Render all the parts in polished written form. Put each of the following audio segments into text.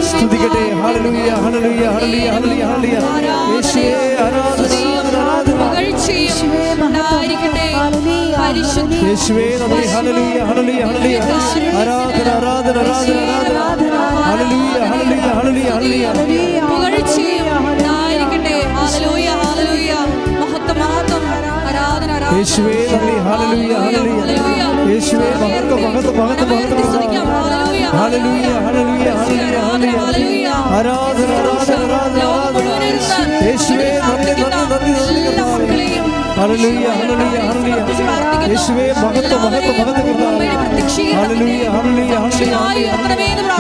സ്തുതിക്കട്ടെ. ഹല്ലേലൂയ ഹല്ലേലൂയ ഹല്ലേലൂയ ഹല്ലേലൂയ ഹല്ലേലൂയ. യേശുവേ ആരാധന യേശുവേ നന്ദി. ഹല്ലേലൂയ ഹല്ലേലൂയ ഹല്ലേലൂയ. ആരാധന ആരാധന ആരാധന ആരാധന. ഹല്ലേലൂയ ഹല്ലേലൂയ ഹല്ലേലൂയ ഹല്ലേലൂയ. യേശുവേ നന്ദി. ഹല്ലേലൂയ ഹല്ലേലൂയ. യേശുവേ മഹത്വം മഹത്വം മഹത്വം മഹത്വം. ഹല്ലേലൂയ ഹല്ലേലൂയ ഹല്ലേലൂയ ഹല്ലേലൂയ. ആരാധന ആരാധന ആരാധന ആരാധന. യേശുവേ നന്ദി നന്ദി നന്ദി നന്ദി. ഹല്ലേലൂയ ഹല്ലേലൂയ ഹല്ലേലൂയ. യേശുവേ മഹത്വം മഹത്വം മഹത്വം. ഹല്ലേലൂയ ഹല്ലേലൂയ ഹല്ലേലൂയ.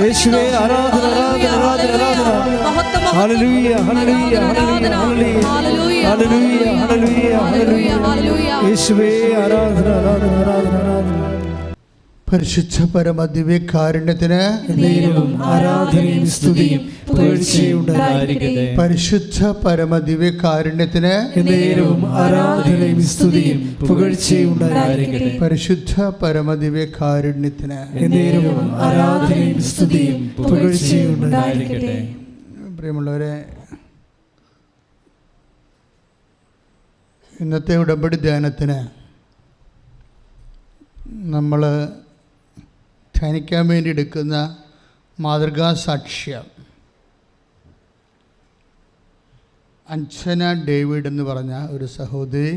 യേശുവേ ആരാധന ആരാധന ആരാധന ആരാധന. ഹല്ലേലൂയ ഹല്ലേലൂയ ഹല്ലേലൂയ ഹല്ലേലൂയ. ഹല്ലേലൂയ ഹല്ലേലൂയ ഹല്ലേലൂയ. യേശുവേ ആരാധന ആരാധന ആരാധന ആരാധന. പരിശുദ്ധ പരമദിവ്യകാരുണ്യത്തിന് ആരാധനയും സ്തുതിയും പുകഴ്ചയും ഉണ്ടായിരിക്കട്ടെ. പരിശുദ്ധ പരമദിവ്യകാരുണ്യത്തിന് ആരാധനയും സ്തുതിയും പുകഴ്ചയും ഉണ്ടായിരിക്കട്ടെ. പരിശുദ്ധ പരമദിവ്യകാരുണ്യത്തിന് ആരാധനയും സ്തുതിയും പുകഴ്ചയും ഉണ്ടായിരിക്കട്ടെ. പ്രിയമുള്ളവരെ, ഇന്നത്തെ ഉടമ്പടി ധ്യാനത്തിന് നമ്മൾ ധ്യാനിക്കാൻ വേണ്ടി എടുക്കുന്ന മാതൃകാ സാക്ഷ്യം അഞ്ജന ഡേവിഡ് എന്ന് പറഞ്ഞ ഒരു സഹോദരി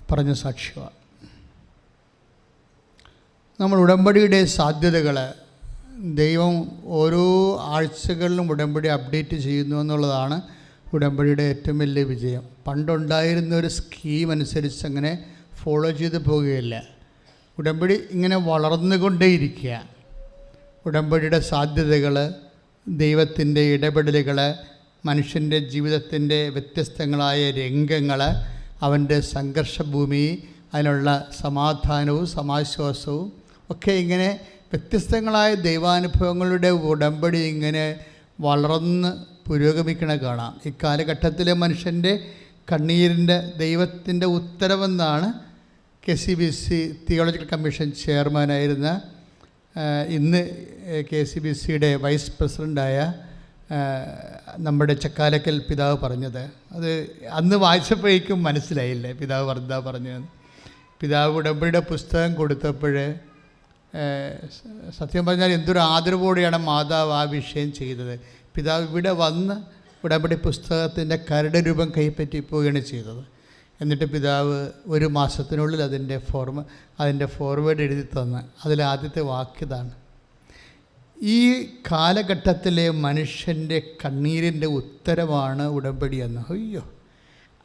പറഞ്ഞ സാക്ഷ്യമാണ്. നമ്മൾ ഉടമ്പടിയുടെ സാധ്യതകൾ ദൈവം ഓരോ ആഴ്ചകളിലും ഉടമ്പടി അപ്ഡേറ്റ് ചെയ്യുന്നു എന്നുള്ളതാണ് ഉടമ്പടിയുടെ ഏറ്റവും വലിയ വിജയം. പണ്ടുണ്ടായിരുന്ന ഒരു സ്കീം അനുസരിച്ച് അങ്ങനെ ഫോളോ ചെയ്ത് പോവുകയില്ല. ഉടമ്പടി ഇങ്ങനെ വളർന്നുകൊണ്ടേയിരിക്കുക. ഉടമ്പടിയുടെ സാധ്യതകൾ, ദൈവത്തിൻ്റെ ഇടപെടലുകൾ, മനുഷ്യൻ്റെ ജീവിതത്തിൻ്റെ വ്യത്യസ്തങ്ങളായ രംഗങ്ങൾ, അവൻ്റെ സംഘർഷഭൂമി, അതിനുള്ള സമാധാനവും സമാശ്വാസവും ഒക്കെ ഇങ്ങനെ വ്യത്യസ്തങ്ങളായ ദൈവാനുഭവങ്ങളുടെ ഉടമ്പടി ഇങ്ങനെ വളർന്ന് പുരോഗമിക്കണ കാണാം. ഈ കാലഘട്ടത്തിലെ മനുഷ്യൻ്റെ കണ്ണീരിൻ്റെ ദൈവത്തിൻ്റെ ഉത്തരവെന്നാണ് KCBC തിയോളജിക്കൽ കമ്മീഷൻ ചെയർമാനായിരുന്ന ഇന്ന് KCBCയുടെ വൈസ് പ്രസിഡൻ്റായ നമ്മുടെ ചക്കാലക്കൽ പിതാവ് പറഞ്ഞത്. അത് അന്ന് വായിച്ചപ്പോഴേക്കും മനസ്സിലായില്ലേ പിതാവ് പറഞ്ഞത്. പിതാവ് ഉടമ്പടിയുടെ പുസ്തകം കൊടുത്തപ്പോൾ സത്യം പറഞ്ഞാൽ എന്തൊരു ആദരവോടെയാണ് മാതാവ് ആ വിഷയം ചെയ്തത്. പിതാവ് ഇവിടെ വന്ന് ഉടമ്പടി പുസ്തകത്തിൻ്റെ കരട് രൂപം കൈപ്പറ്റി പോവുകയാണ് ചെയ്തത്. എന്നിട്ട് പിതാവ് ഒരു മാസത്തിനുള്ളിൽ അതിൻ്റെ ഫോർവേഡ് എഴുതി തന്ന് അതിലാദ്യത്തെ വാക്യതാണ്: ഈ കാലഘട്ടത്തിലെ മനുഷ്യൻ്റെ കണ്ണീരിൻ്റെ ഉത്തരമാണ് ഉടമ്പടി എന്ന്. അയ്യോ,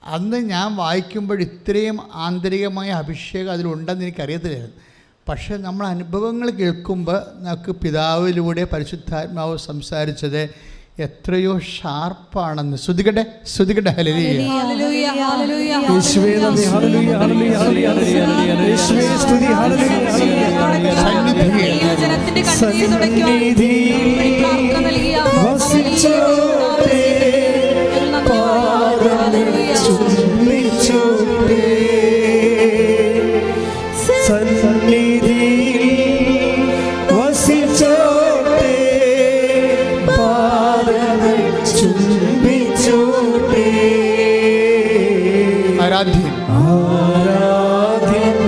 അന്ന് ഞാൻ വായിക്കുമ്പോൾ ഇത്രയും ആന്തരികമായ അഭിഷേകം അതിലുണ്ടെന്ന് എനിക്കറിയത്തില്ലായിരുന്നു. പക്ഷേ നമ്മൾ അനുഭവങ്ങൾ കേൾക്കുമ്പോൾ നമുക്ക് പിതാവിലൂടെ പരിശുദ്ധാത്മാവ് സംസാരിച്ചത് എത്രയോ ഷാർപ്പാണെന്ന്. ശ്രുതികട്ടെ ഹല്ലേലൂയ. യേശുവേ നന്ദി. ഹല്ലേലൂയ ഹല്ലേലൂയ ഹല്ലേലൂയ. യേശുവേ സ്തുതി. ഹല്ലേലൂയ. സന്നിധി വസിച്ചോട്ടെ, പാദം ചുംബിച്ചോട്ടെ, സന്നിധി വസിച്ചോട്ടെ, പാദം ചുംബിച്ചോട്ടെ. ആരാധ്യൻ ആരാധ്യൻ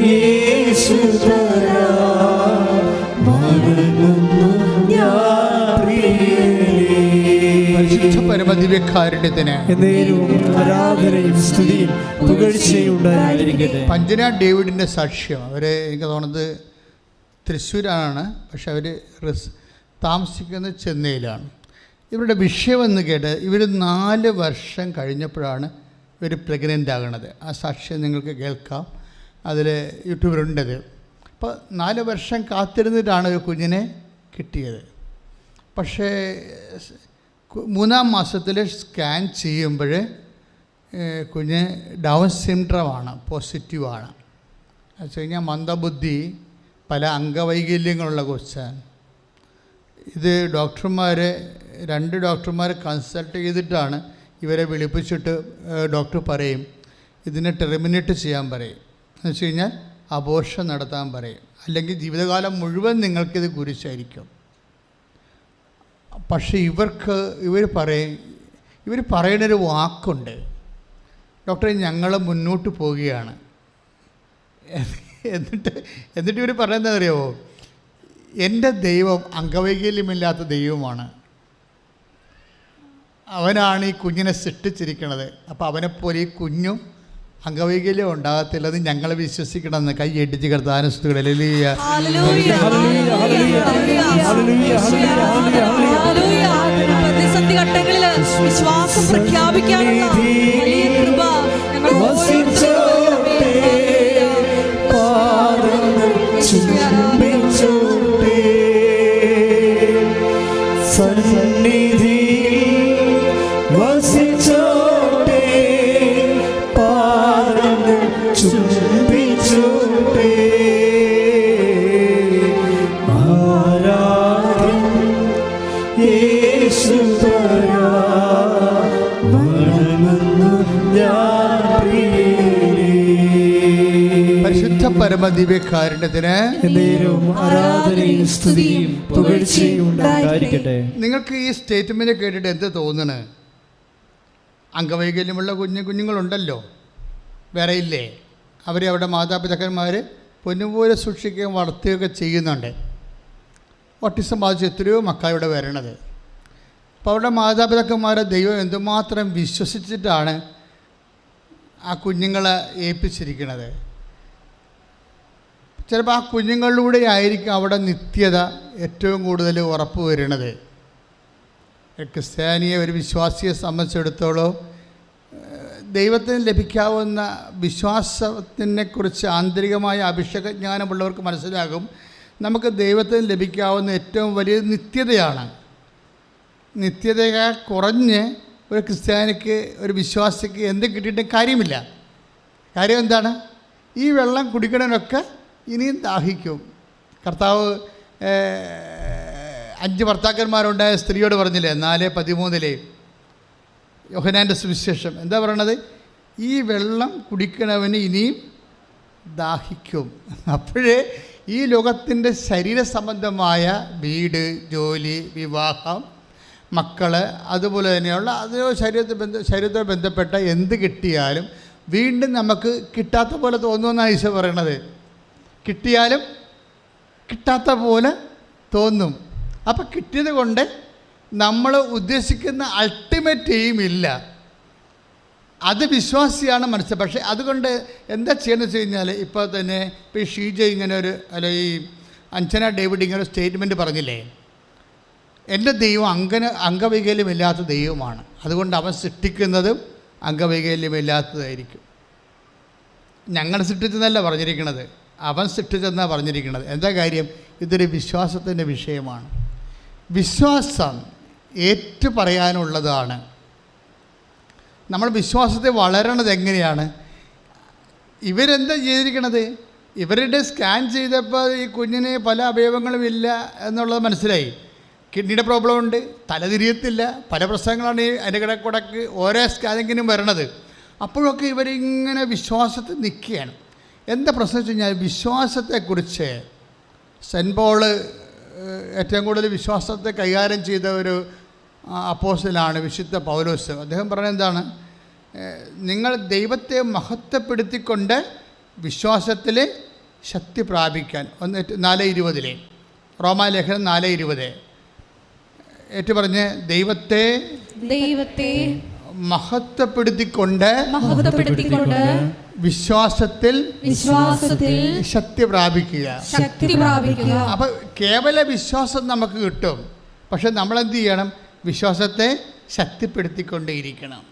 യേശുവരാ മടങ്ങുന്നു ഞാൻ പ്രിയനേ. പരിശുദ്ധ പരമദിവ്യകാരുണ്യത്തിന് ആരാധനയും സ്തുതിയും പുകഴ്ചയും ഉണ്ടായിരിക്കട്ടെ. അഞ്ജന ഡേവിഡിൻ്റെ സാക്ഷ്യം. അവർ എനിക്ക് തോന്നുന്നത് തൃശ്ശൂരാണ്, പക്ഷെ അവർ താമസിക്കുന്നത് ചെന്നൈയിലാണ്. ഇവരുടെ വിഷയമെന്ന് കേട്ട് ഇവർ 4 വർഷം കഴിഞ്ഞപ്പോഴാണ് ഇവർ പ്രഗ്നൻ്റ് ആകണത്. ആ സാക്ഷ്യം നിങ്ങൾക്ക് കേൾക്കാം, അതിൽ യൂട്യൂബിലുണ്ടത്. അപ്പോൾ 4 വർഷം കാത്തിരുന്നിട്ടാണ് ഒരു കുഞ്ഞിനെ കിട്ടിയത്. പക്ഷേ 3-ാം മാസത്തിൽ സ്കാൻ ചെയ്യുമ്പോൾ കുഞ്ഞ് ഡൗൺ സിൻഡ്രോമാണ്, പോസിറ്റീവാണ്. എന്ന് വെച്ച് കഴിഞ്ഞാൽ മന്ദബുദ്ധി, പല അംഗവൈകല്യങ്ങളുള്ള കൊച്ചാണ്. ഇത് ഡോക്ടർമാർ 2 ഡോക്ടർമാർ കൺസൾട്ട് ചെയ്തിട്ടാണ് ഇവരെ വിളിപ്പിച്ചിട്ട് ഡോക്ടർ പറയും ഇതിനെ ടെർമിനേറ്റ് ചെയ്യാൻ പറയും. എന്ന് വെച്ച് കഴിഞ്ഞാൽ അബോർഷൻ നടത്താൻ പറയും. അല്ലെങ്കിൽ ജീവിതകാലം മുഴുവൻ നിങ്ങൾക്കിത് കുരിശായിരിക്കും. പക്ഷേ ഇവർ പറയുന്നൊരു വാക്കുണ്ട്, ഡോക്ടറെ ഞങ്ങൾ മുന്നോട്ട് പോവുകയാണ്. എന്നിട്ട് ഇവർ പറയുന്നത് അറിയാമോ? എൻ്റെ ദൈവം അംഗവൈകല്യമില്ലാത്ത ദൈവമാണ്, അവനാണ് ഈ കുഞ്ഞിനെ സൃഷ്ടിച്ചിരിക്കുന്നത്. അപ്പോൾ അവനെപ്പോലെ ഈ കുഞ്ഞും അംഗവൈകല്യം ഉണ്ടാകത്തില്ലെന്ന് ഞങ്ങൾ വിശ്വസിക്കണമെന്ന് കൈ എട്ടിച്ച് കർത്താനുസ്തുതികൾ. പ്രതിസന്ധി ഘട്ടങ്ങളിൽ വിശ്വാസം പ്രഖ്യാപിക്കാനുള്ള വലിയ കൃപ സന്നിധി വസിച്ചോട്ടെ, പാദങ്ങൾ ചുംബിച്ചോട്ടെ, ആരാധന യേശുപരാ വണങ്ങുന്നു ഞാൻ പ്രിയനേ. പരിശുദ്ധ പരമദിവ്യകാരുണ്യത്തിന് ആരാധനയും സ്തുതിയും പുകഴ്ചയും ഉണ്ടായിരിക്കട്ടെ. നിങ്ങൾക്ക് ഈ സ്റ്റേറ്റ്മെൻറ്റ് കേട്ടിട്ട് എന്ത് തോന്നണ്? അംഗവൈകല്യമുള്ള കുഞ്ഞുങ്ങളുണ്ടല്ലോ, വേറെ ഇല്ലേ? അവരെ അവരുടെ മാതാപിതാക്കന്മാർ പൊന്നുപോലെ സൂക്ഷിക്കുകയും വളർത്തുകയൊക്കെ ചെയ്യുന്നുണ്ട്. ഓട്ടിസം ബാധിച്ച എത്രയോ മക്കളിവിടെ വരണത്. അപ്പോൾ അവരുടെ മാതാപിതാക്കന്മാരെ ദൈവം എന്തുമാത്രം വിശ്വസിച്ചിട്ടാണ് ആ കുഞ്ഞുങ്ങളെ ഏൽപ്പിച്ചിരിക്കുന്നത്. ചിലപ്പോൾ ആ കുഞ്ഞുങ്ങളിലൂടെ ആയിരിക്കും അവിടെ നിത്യത ഏറ്റവും കൂടുതൽ ഉറപ്പ് വരുന്നത്. ക്രിസ്ത്യാനിയെ ഒരു വിശ്വാസിയെ സംബന്ധിച്ചിടത്തോളം ദൈവത്തിന് ലഭിക്കാവുന്ന വിശ്വാസത്തിനെക്കുറിച്ച് ആന്തരികമായ അഭിഷേകജ്ഞാനമുള്ളവർക്ക് മനസ്സിലാകും, നമുക്ക് ദൈവത്തിന് ലഭിക്കാവുന്ന ഏറ്റവും വലിയ നിത്യതയാണ്. നിത്യതയേക്കാൾ കുറഞ്ഞ് ഒരു ക്രിസ്ത്യാനിക്ക്, ഒരു വിശ്വാസിക്ക് എന്ത് കിട്ടിയിട്ടും കാര്യമില്ല. കാര്യം എന്താണ്? ഈ വെള്ളം കുടിക്കണതിനൊക്കെ ഇനിയും ദാഹിക്കും. കർത്താവ് 5 ഭർത്താക്കന്മാരുണ്ടായ സ്ത്രീയോട് പറഞ്ഞില്ലേ, 4:13 യോഹന്നാൻ്റെ സുവിശേഷം എന്താ പറയണത്? ഈ വെള്ളം കുടിക്കണവന് ഇനിയും ദാഹിക്കും. അപ്പോഴേ ഈ ലോകത്തിൻ്റെ ശരീര സംബന്ധമായ വീട്, ജോലി, വിവാഹം, മക്കൾ, അതുപോലെ തന്നെയുള്ള അതിനോ ശരീരത്തോട് ബന്ധപ്പെട്ട എന്ത് കിട്ടിയാലും വീണ്ടും നമുക്ക് കിട്ടാത്ത പോലെ തോന്നുമെന്നാണ് ഈശോ പറയണത്. കിട്ടിയാലും കിട്ടാത്ത പോലെ തോന്നും. അപ്പം കിട്ടിയത് കൊണ്ട് നമ്മൾ ഉദ്ദേശിക്കുന്ന അൾട്ടിമേറ്റ് എയിം ഇല്ല. അത് വിശ്വാസിയാണ് മനസ്സിൽ. പക്ഷേ അതുകൊണ്ട് എന്താ ചെയ്യണമെന്ന് വെച്ച് കഴിഞ്ഞാൽ, ഇപ്പോൾ തന്നെ ഇപ്പോൾ ഈ ഷീജ ഇങ്ങനെ ഒരു ഈ അഞ്ജന ഡേവിഡ് ഇങ്ങനെ ഒരു സ്റ്റേറ്റ്മെൻറ്റ് പറഞ്ഞില്ലേ, എൻ്റെ ദൈവം അംഗവൈകല്യമില്ലാത്ത ദൈവമാണ്, അതുകൊണ്ട് അവൻ സൃഷ്ടിക്കുന്നതും അംഗവൈകല്യമില്ലാത്തതായിരിക്കും. ഞങ്ങൾ സൃഷ്ടിച്ചെന്നല്ല പറഞ്ഞിരിക്കുന്നത്, അവൻ സൃഷ്ടിച്ചെന്നാണ് പറഞ്ഞിരിക്കുന്നത്. എന്താ കാര്യം? ഇതൊരു വിശ്വാസത്തിൻ്റെ വിഷയമാണ്. വിശ്വാസം ഏറ്റു പറയാനുള്ളതാണ്. നമ്മൾ വിശ്വാസത്തെ വളരണത് എങ്ങനെയാണ്? ഇവരെന്താ ചെയ്തിരിക്കണത്? ഇവരുടെ സ്കാൻ ചെയ്തപ്പോൾ ഈ കുഞ്ഞിന് പല അവയവങ്ങളും ഇല്ല എന്നുള്ളത് മനസ്സിലായി. കിഡ്നിയുടെ പ്രോബ്ലം ഉണ്ട്, തലതിരിയത്തില്ല, പല പ്രശ്നങ്ങളാണ് അതിൻ്റെ കിടക്കുടക്ക് ഓരോ സ്കാനിങ്ങിനും വരണത്. അപ്പോഴൊക്കെ ഇവരിങ്ങനെ വിശ്വാസത്തിൽ നിൽക്കുകയാണ്. എന്താ പ്രശ്നം വെച്ച് കഴിഞ്ഞാൽ, വിശ്വാസത്തെക്കുറിച്ച് സെൻറ്റ് പോള് ഏറ്റവും കൂടുതൽ വിശ്വാസത്തെ കൈകാര്യം ചെയ്ത ഒരു അപ്പോസ്തലനാണ് വിശുദ്ധ പൗലോസ്. അദ്ദേഹം പറയുന്നത് എന്താണ്? നിങ്ങൾ ദൈവത്തെ മഹത്വപ്പെടുത്തിക്കൊണ്ട് വിശ്വാസത്തിൽ ശക്തി പ്രാപിക്കാൻ. 4:20 റോമാലേഖനം 4:20 ഏറ്റു പറഞ്ഞ് ദൈവത്തെ മഹത്വപ്പെടുത്തിക്കൊണ്ട് വിശ്വാസത്തിൽ ശക്തി പ്രാപിക്കുക. അപ്പം കേവല വിശ്വാസം നമുക്ക് കിട്ടും, പക്ഷെ നമ്മളെന്ത് ചെയ്യണം? വിശ്വാസത്തെ ശക്തിപ്പെടുത്തിക്കൊണ്ടേയിരിക്കണം.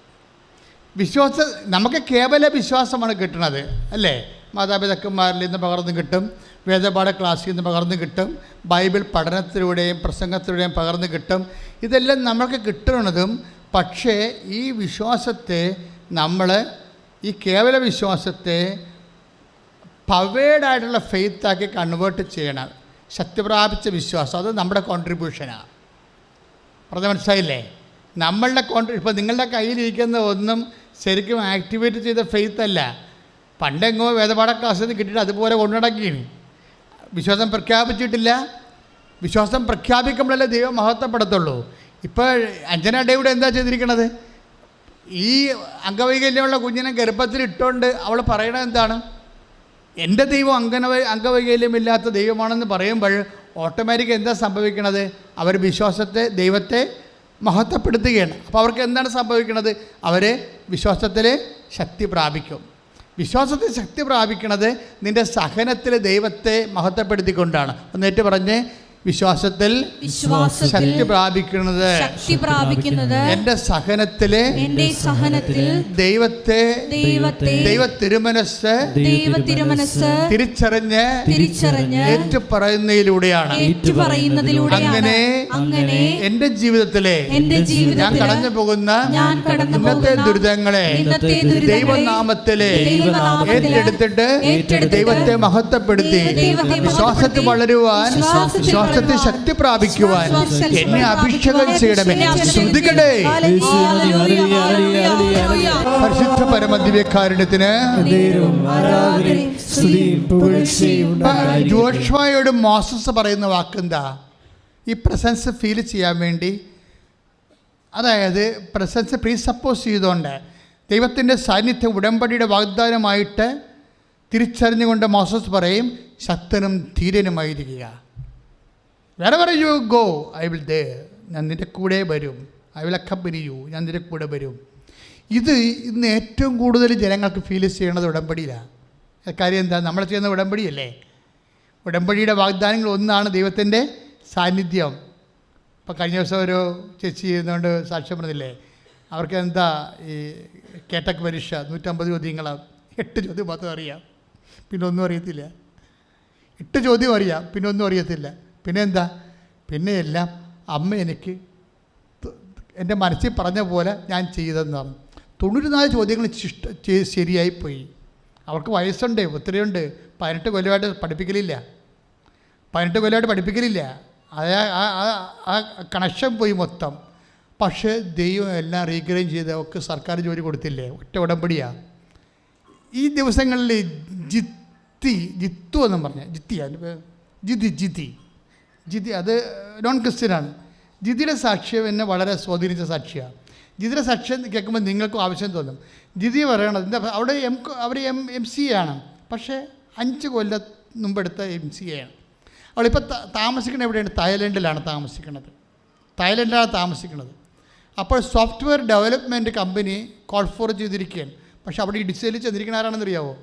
നമുക്ക് കേവല വിശ്വാസമാണ് കിട്ടുന്നത്, അല്ലേ? മാതാപിതാക്കന്മാരിൽ നിന്ന് പകർന്നു കിട്ടും, വേദപാഠ ക്ലാസ്സിൽ നിന്ന് പകർന്നു കിട്ടും, ബൈബിൾ പഠനത്തിലൂടെയും പ്രസംഗത്തിലൂടെയും പകർന്നു കിട്ടും. ഇതെല്ലാം നമുക്ക് കിട്ടുന്നതും, പക്ഷേ ഈ വിശ്വാസത്തെ നമ്മൾ, ഈ കേവല വിശ്വാസത്തെ പവേഡായിട്ടുള്ള ഫെയ്ത്താക്കി കൺവേർട്ട് ചെയ്യണം. ശക്തി പ്രാപിച്ച വിശ്വാസം, അത് നമ്മുടെ കോൺട്രിബ്യൂഷനാണ്. പറഞ്ഞ മനസ്സിലായില്ലേ? നമ്മളുടെ ഇപ്പോൾ നിങ്ങളുടെ കയ്യിലിരിക്കുന്ന ഒന്നും ശരിക്കും ആക്ടിവേറ്റ് ചെയ്ത ഫെയ്ത്ത് അല്ല. പണ്ടെങ്ങോ വേദപാഠ ക്ലാസ്സിൽ നിന്ന് കിട്ടിയിട്ട് അതുപോലെ കൊണ്ടുനടക്കുകയാണ്. വിശ്വാസം പ്രഖ്യാപിച്ചിട്ടില്ല. വിശ്വാസം പ്രഖ്യാപിക്കുമ്പോഴല്ലേ ദൈവം മഹത്വപ്പെടുത്തുള്ളൂ. ഇപ്പോൾ അഞ്ജന ഡേവിടെ എന്താ ചെയ്തിരിക്കണത്? ഈ അംഗവൈകല്യമുള്ള കുഞ്ഞിനെ ഗർഭത്തിൽ ഇട്ടുകൊണ്ട് അവൾ പറയണത് എന്താണ്? എൻ്റെ ദൈവം അംഗവൈകല്യമില്ലാത്ത ദൈവമാണെന്ന് പറയുമ്പോൾ ഓട്ടോമാറ്റിക് എന്താ സംഭവിക്കണത്? അവർ ദൈവത്തെ മഹത്വപ്പെടുത്തുകയാണ്. അപ്പോൾ അവർക്ക് എന്താണ് സംഭവിക്കുന്നത്? അവർ വിശ്വാസത്തിൽ ശക്തി പ്രാപിക്കും. വിശ്വാസത്തിൽ ശക്തി പ്രാപിക്കുന്നത് നിൻ്റെ സഹനത്തിൽ ദൈവത്തെ മഹത്വപ്പെടുത്തിക്കൊണ്ടാണ്. ഒന്നേറ്റ് പറഞ്ഞ്, വിശ്വാസത്തിൽ ശക്തി പ്രാപിക്കുന്നത് എൻ്റെ സഹനത്തിൽ ദൈവത്തെ ദൈവ തിരുമനസ് തിരിച്ചറിഞ്ഞ് ഏറ്റുപറയുന്നതിലൂടെയാണ്. അങ്ങനെ എൻ്റെ ജീവിതത്തിലെ ഞാൻ കടന്നു പോകുന്ന ഇന്നത്തെ ദുരിതങ്ങളെ ദൈവനാമത്തിലെ ഏറ്റെടുത്തിട്ട് ദൈവത്തെ മഹത്വപ്പെടുത്തി വിശ്വാസത്തിൽ വളരുവാൻ, വിശ്വാസത്തിൽ ശക്തി പ്രാപിക്കുവാൻ എന്നെ അഭിഷേകം ചെയ്യണമേ. ശ്രുതികടേ പരിശുദ്ധ പരമദിവ്യകാരുണ്യത്തിന്. ജോഷുവയോട് മോസസ് പറയുന്ന വാക്കെന്താ? ഈ പ്രസൻസ് ഫീൽ ചെയ്യാൻ വേണ്ടി, അതായത് പ്രസൻസ് പ്രീസപ്പോസ് ചെയ്തുകൊണ്ട് ദൈവത്തിൻ്റെ സാന്നിധ്യം ഉടമ്പടിയുടെ വാഗ്ദാനമായിട്ട് തിരിച്ചറിഞ്ഞുകൊണ്ട് മോസസ് പറയും, ശക്തനും ധീരനുമായിരിക്കുക. wherever you go I will there. ഞാൻ നിൻ്റെ കൂടെ വരും. I will accompany you. ഞാൻ നിൻ്റെ കൂടെ വരും. ഇത് ഇന്ന് ഏറ്റവും കൂടുതൽ ജനങ്ങൾക്ക് ഫീൽ ചെയ്യണത് ഉടമ്പടിയിലാണ്. കാര്യം എന്താ? നമ്മൾ ചെയ്യുന്ന ഉടമ്പടിയല്ലേ. ഉടമ്പടിയുടെ വാഗ്ദാനങ്ങൾ ഒന്നാണ് ദൈവത്തിൻ്റെ സാന്നിധ്യം. ഇപ്പോൾ കഴിഞ്ഞ ദിവസം ഒരു ചേച്ചി ചെയ്യുന്നതുകൊണ്ട് സാക്ഷ്യം പറഞ്ഞില്ലേ, അവർക്ക് എന്താ ഈ കേട്ടക്ക് പരീക്ഷ 150 ചോദ്യങ്ങളാണ്. 8 ചോദ്യം മാത്രം അറിയാം, പിന്നെ ഒന്നും അറിയത്തില്ല. 8 ചോദ്യം അറിയാം, പിന്നെ ഒന്നും അറിയത്തില്ല. പിന്നെ എന്താ? പിന്നെ എല്ലാം അമ്മ എനിക്ക് എൻ്റെ മനസ്സിൽ പറഞ്ഞ പോലെ ഞാൻ ചെയ്തതെന്ന് പറഞ്ഞു. 94 ചോദ്യങ്ങൾ ശരിയായിപ്പോയി. അവർക്ക് വയസ്സുണ്ട്, ഒത്തിരിയുണ്ട്. 18 കൊല്ലമായിട്ട് പഠിപ്പിക്കലില്ല. ആ കണക്ഷൻ പോയി മൊത്തം. പക്ഷേ ദൈവം എല്ലാം റീഗ്രൈൻ ചെയ്ത് അവർക്ക് സർക്കാർ ജോലി കൊടുത്തില്ലേ? ഒറ്റ ഉടമ്പടിയാണ്. ഈ ദിവസങ്ങളിൽ ജിത്തു എന്നും പറഞ്ഞ ജിതി അത് നോൺ ക്രിസ്ത്യനാണ്. ജിതിയുടെ സാക്ഷ്യം എന്നെ വളരെ സ്വാധീനിച്ച സാക്ഷിയാണ്. ജിതിയുടെ സാക്ഷ്യം കേൾക്കുമ്പോൾ നിങ്ങൾക്കും ആവശ്യം തോന്നും. ജിതി പറയണത് എന്താ? അവിടെ അവർ MCA ആണ്, പക്ഷേ 5 കൊല്ലം മുമ്പെടുത്ത MCA ആണ്. അവളിപ്പോൾ താമസിക്കുന്നത് എവിടെയാണ്? തായ്ലൻഡിലാണ് താമസിക്കുന്നത്. അപ്പോൾ software development company call for ചെയ്തിരിക്കുകയാണ്. പക്ഷേ അവിടെ ഇടിച്ചയിൽ ചെന്നിരിക്കുന്ന ആരാണെന്നറിയാവോ?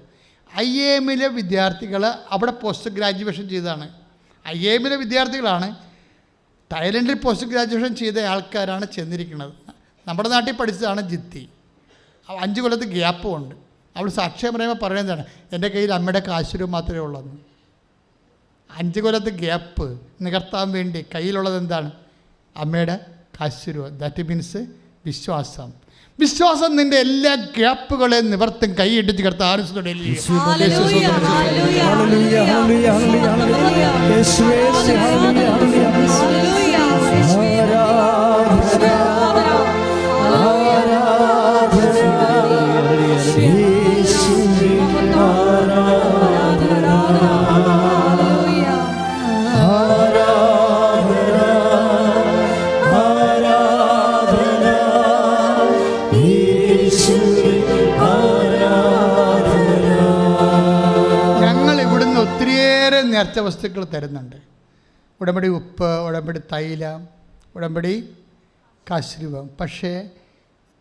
IIM-ലെ വിദ്യാർത്ഥികൾ അവിടെ പോസ്റ്റ് ഗ്രാജുവേഷൻ ചെയ്തതാണ്. IIM-ലെ വിദ്യാർത്ഥികളാണ്. തായ്ലൻഡിൽ പോസ്റ്റ് ഗ്രാജുവേഷൻ ചെയ്ത ആൾക്കാരാണ് ചെന്നിരിക്കുന്നത്. നമ്മുടെ നാട്ടിൽ പഠിച്ചതാണ് ജിത്തി. 5 കൊല്ലത്ത് ഗ്യാപ്പും ഉണ്ട്. അവൾ സാക്ഷ്യം പറയുമ്പോൾ പറയുന്നതാണ്, എൻ്റെ കയ്യിൽ അമ്മയുടെ കാശുരൂപം മാത്രമേ ഉള്ളൂ. 5 കൊല്ലത്ത് ഗ്യാപ്പ് നികർത്താൻ വേണ്ടി കയ്യിലുള്ളത് എന്താണ്? അമ്മയുടെ കാശുരൂപം. ദാറ്റ് മീൻസ് വിശ്വാസം. നിൻ്റെ എല്ലാ ഗ്യാപ്പുകളെയും നിവർത്തും. കൈയിടിച്ച് കർത്താൻ നേർച്ച വസ്തുക്കൾ തരുന്നുണ്ട്. ഉടമ്പടി ഉപ്പ്, ഉടമ്പടി തൈലം, ഉടമ്പടി കാശ്രൂപം. പക്ഷേ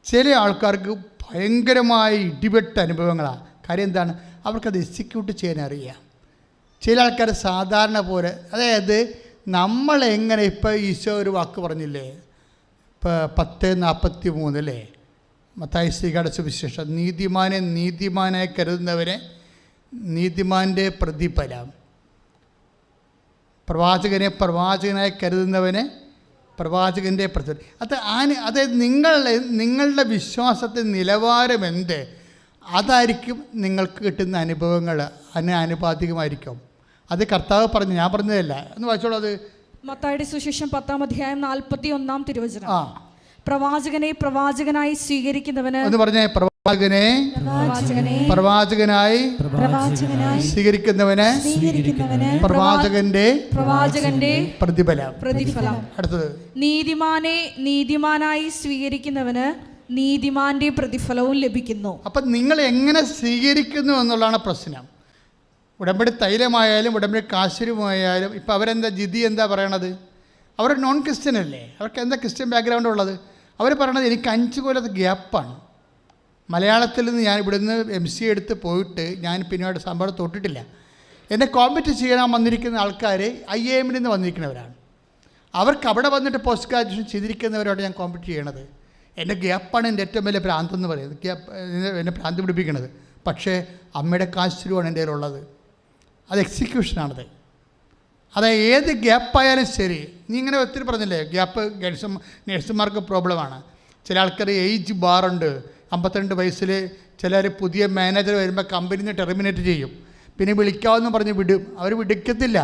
ചില ആൾക്കാർക്ക് ഭയങ്കരമായ ഇടിവെട്ട അനുഭവങ്ങളാണ്. കാര്യം എന്താണ്? അവർക്കത് എക്സിക്യൂട്ട് ചെയ്യാൻ അറിയാം. ചില ആൾക്കാർ സാധാരണ പോലെ, അതായത് നമ്മളെങ്ങനെ, ഇപ്പോൾ ഈശോ ഒരു വാക്ക് പറഞ്ഞില്ലേ, ഇപ്പോൾ 10:43 അല്ലേ, മത്തായി ശ്രീകാരുടെ സുവിശേഷം, നീതിമാനായി കരുതുന്നവരെ നീതിമാൻ്റെ പ്രതിഫലം, പ്രവാചകനായി കരുതുന്നവന് പ്രവാചകൻ്റെ പ്രതിഫലം. അതായത് നിങ്ങളുടെ വിശ്വാസത്തിൻ്റെ നിലവാരം എന്ത്, അതായിരിക്കും നിങ്ങൾക്ക് കിട്ടുന്ന അനുഭവങ്ങൾ. അതിന് ആനുപാതികമായിരിക്കും. അത് കർത്താവ് പറഞ്ഞു, ഞാൻ പറഞ്ഞതല്ല. എന്ന് വായിച്ചോളൂ. അത് മത്തായിയുടെ സുവിശേഷം 10-ാം അധ്യായം 41-ാം തിരുവചനം. ആ, പ്രവാചകനെ പ്രവാചകനായി സ്വീകരിക്കുന്നവന് എന്ന് പറഞ്ഞ പ്രവാചകനെ പ്രവാചകനായി സ്വീകരിക്കുന്നവന് പ്രവാചകന്റെ പ്രതിഫലം. അടുത്തത്, നീതിമാനെ നീതിമാനായി സ്വീകരിക്കുന്നവന് നീതിമാന്റെ പ്രതിഫലവും ലഭിക്കുന്നു. അപ്പം നിങ്ങൾ എങ്ങനെ സ്വീകരിക്കുന്നു എന്നുള്ളതാണ് പ്രശ്നം. ഉടമ്പടി തൈലമായാലും ഉടമ്പടി കാശുരുമായാലും ഇപ്പം അവരെന്താ ജിതി എന്താ പറയണത്? അവർ നോൺ ക്രിസ്ത്യൻ അല്ലേ? അവർക്ക് എന്താ ക്രിസ്ത്യൻ ബാക്ക്ഗ്രൗണ്ട് ഉള്ളത്? അവർ പറയണത് എനിക്ക് 5 കൊല്ലത്തെ ഗ്യാപ്പാണ്. മലയാളത്തിൽ നിന്ന് ഞാൻ ഇവിടുന്ന് MCA എടുത്ത് പോയിട്ട് ഞാൻ പിന്നീട് സംഭവം തൊട്ടിട്ടില്ല. എന്നെ കോമ്പറ്റ് ചെയ്യാൻ വന്നിരിക്കുന്ന ആൾക്കാർ IIM നിന്ന് വന്നിരിക്കുന്നവരാണ്. അവർക്ക് അവിടെ വന്നിട്ട് പോസ്റ്റ് ഗ്രാജുവേഷൻ ചെയ്തിരിക്കുന്നവരോട് ഞാൻ കോമ്പറ്റ് ചെയ്യണത്. എൻ്റെ ഗ്യാപ്പാണ് എൻ്റെ ഏറ്റവും വലിയ ഭ്രാന്തെന്ന് പറയുന്നത്. എന്നെ ഭ്രാന്ത് പിടിപ്പിക്കുന്നത്. പക്ഷേ അമ്മയുടെ കാശുരുവാണ് എൻ്റെ കയ്യിലുള്ളത്. അത് എക്സിക്യൂഷനാണത്. അതായത് ഏത് ഗ്യാപ്പായാലും ശരി. നീ ഇങ്ങനെ ഒത്തിരി പറഞ്ഞില്ലേ, ഗ്യാപ്പ് നേഴ്സുമാർക്ക് പ്രോബ്ലമാണ്. ചില ആൾക്കാർ ഏജ് ബാറുണ്ട്. 52 വയസ്സിൽ ചിലർ പുതിയ മാനേജർ വരുമ്പോൾ കമ്പനിയിൽ നിന്ന് ടെർമിനേറ്റ് ചെയ്യും. പിന്നെ വിളിക്കാമെന്ന് പറഞ്ഞ് വിടും. അവർ വിളിക്കത്തില്ല.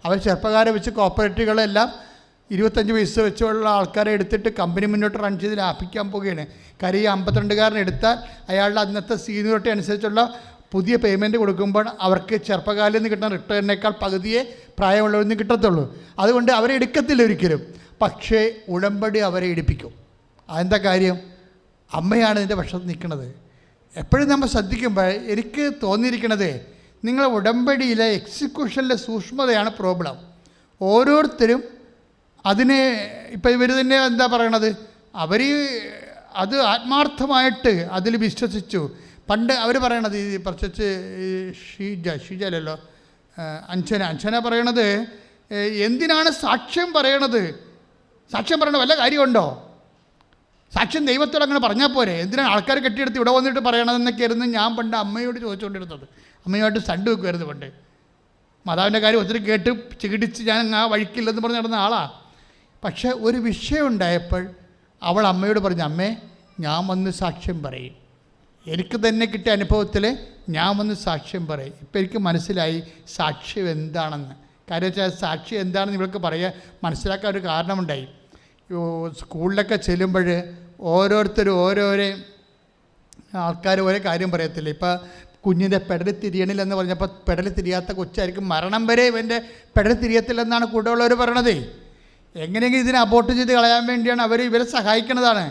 അവർ ചെറുപ്പക്കാരെ വെച്ച് കോപ്പറേറ്റീവുകളെല്ലാം 25 വയസ്സ് വെച്ചുള്ള ആൾക്കാരെ എടുത്തിട്ട് കമ്പനി മുന്നോട്ട് റൺ ചെയ്ത് ലാഭിക്കാൻ പോവുകയാണ്. കാര്യം ഈ 52കാരൻ എടുത്താൽ അയാളുടെ അന്നത്തെ സീനിയോറിറ്റി അനുസരിച്ചുള്ള പുതിയ പേയ്മെൻറ്റ് കൊടുക്കുമ്പോൾ അവർക്ക് ചെറുപ്പക്കാരിൽ നിന്ന് കിട്ടുന്ന റിട്ടേണിനേക്കാൾ പകുതിയെ പ്രായമുള്ളവരിൽ നിന്ന് കിട്ടത്തുള്ളൂ. അതുകൊണ്ട് അവരെ എടുക്കത്തില്ല ഒരിക്കലും. പക്ഷേ ഉടമ്പടി അവരെ എടുപ്പിക്കും. അതെന്താ കാര്യം? അമ്മയാണ് ഇതിൻ്റെ പക്ഷത്ത് നിൽക്കുന്നത്. എപ്പോഴും നമ്മൾ ശ്രദ്ധിക്കുമ്പോൾ എനിക്ക് തോന്നിയിരിക്കുന്നത് നിങ്ങളെ ഉടമ്പടിയിലെ എക്സിക്യൂഷനിലെ സൂക്ഷ്മതയാണ് പ്രോബ്ലം. ഓരോരുത്തരും അതിനെ ഇപ്പം ഇവർ തന്നെ എന്താ പറയണത്, അവർ അത് ആത്മാർത്ഥമായിട്ട് അതിൽ വിശ്വസിച്ചു. പണ്ട് അവർ പറയണത് ഈ പ്രത്യേകിച്ച് ഷീജ അല്ലല്ലോ, അഞ്ജന പറയണത്, എന്തിനാണ് സാക്ഷ്യം പറയണത്? സാക്ഷ്യം പറയണ വല്ല കാര്യമുണ്ടോ? സാക്ഷ്യം ദൈവത്തോട് അങ്ങനെ പറഞ്ഞാൽ പോരെ? എന്തിനാണ് ആൾക്കാർ കെട്ടിയെടുത്ത് ഇവിടെ വന്നിട്ട് പറയണതെന്നൊക്കെയായിരുന്നു ഞാൻ പണ്ട് അമ്മയോട് ചോദിച്ചുകൊണ്ടിരുന്നത്. അമ്മയുമായിട്ട് സണ്ട് വെക്കുമായിരുന്നു പണ്ട്. മാതാവിൻ്റെ കാര്യം ഒത്തിരി കേട്ട് ചികിടിച്ച് ഞാൻ ആ വഴിക്കില്ലെന്ന് പറഞ്ഞ് നടന്ന ആളാണ്. പക്ഷേ ഒരു വിഷയം ഉണ്ടായപ്പോൾ അവൾ അമ്മയോട് പറഞ്ഞു, അമ്മേ ഞാൻ വന്ന് സാക്ഷ്യം പറയും. എനിക്ക് തന്നെ കിട്ടിയ അനുഭവത്തിൽ ഞാൻ വന്ന് സാക്ഷ്യം പറയും. ഇപ്പം എനിക്ക് മനസ്സിലായി സാക്ഷ്യം എന്താണെന്ന്. കാര്യം വെച്ചാൽ സാക്ഷ്യം എന്താണെന്ന് ഇവൾക്ക് പറയാൻ മനസ്സിലാക്കാൻ ഒരു കാരണമുണ്ടായി. സ്കൂളിലൊക്കെ ചെല്ലുമ്പോൾ ഓരോരുത്തരും ഓരോരോ ആൾക്കാർ ഓരോ കാര്യം പറയത്തില്ല. ഇപ്പോൾ കുഞ്ഞിൻ്റെ പെടൽ തിരിയണില്ലെന്ന് പറഞ്ഞപ്പോൾ പെടൽ തിരിയാത്ത കൊച്ചായിരിക്കും മരണം വരെ ഇവൻ്റെ പെടൽ തിരിയത്തില്ലെന്നാണ് കൂടെയുള്ളവർ പറയണതേ. എങ്ങനെയെങ്കിലും ഇതിനെ അബോർട്ട് ചെയ്ത് കളയാൻ വേണ്ടിയാണ് അവർ ഇവരെ സഹായിക്കുന്നതാണ്.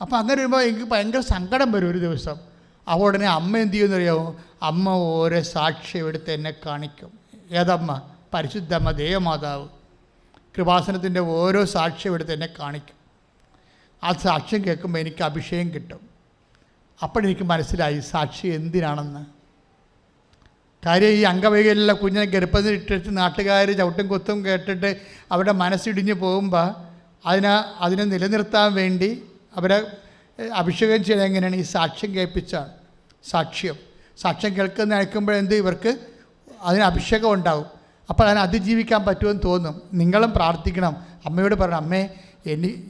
അപ്പോൾ അങ്ങനെ വരുമ്പോൾ എനിക്ക് ഭയങ്കര സങ്കടം വരും ഒരു ദിവസം. അപ്പോൾ ഉടനെ അമ്മ എന്ത് ചെയ്യുമെന്നറിയാമോ? അമ്മ ഓരോ സാക്ഷ്യം എടുത്ത് എന്നെ കാണിക്കും. ഏതമ്മ? പരിശുദ്ധമ്മ ദേവമാതാവ് കൃപാസനത്തിൻ്റെ ഓരോ സാക്ഷ്യം എടുത്ത് എന്നെ കാണിക്കും. ആ സാക്ഷ്യം കേൾക്കുമ്പോൾ എനിക്ക് അഭിഷേകം കിട്ടും. അപ്പോഴെനിക്ക് മനസ്സിലായി സാക്ഷ്യം എന്തിനാണെന്ന്. കാര്യം ഈ അംഗവൈകല്യമുള്ള കുഞ്ഞിനെ ഗർഭത്തിൽ ഇട്ടിട്ട് നാട്ടുകാർ ചവിട്ടും കുത്തും കേട്ടിട്ട് അവരുടെ മനസ്സിടിഞ്ഞ് പോകുമ്പോൾ അതിനെ നിലനിർത്താൻ വേണ്ടി അവരെ അഭിഷേകം ചെയ്ത് എങ്ങനെയാണ്? ഈ സാക്ഷ്യം കേൾപ്പിച്ചാണ്. സാക്ഷ്യം കേൾക്കുന്ന അയക്കുമ്പോഴെന്ത് ഇവർക്ക് അതിന് അഭിഷേകം ഉണ്ടാവും. അപ്പോൾ അതിനെ അതിജീവിക്കാൻ പറ്റുമെന്ന് തോന്നും. നിങ്ങളും പ്രാർത്ഥിക്കണം. അമ്മയോട് പറയണം, അമ്മേ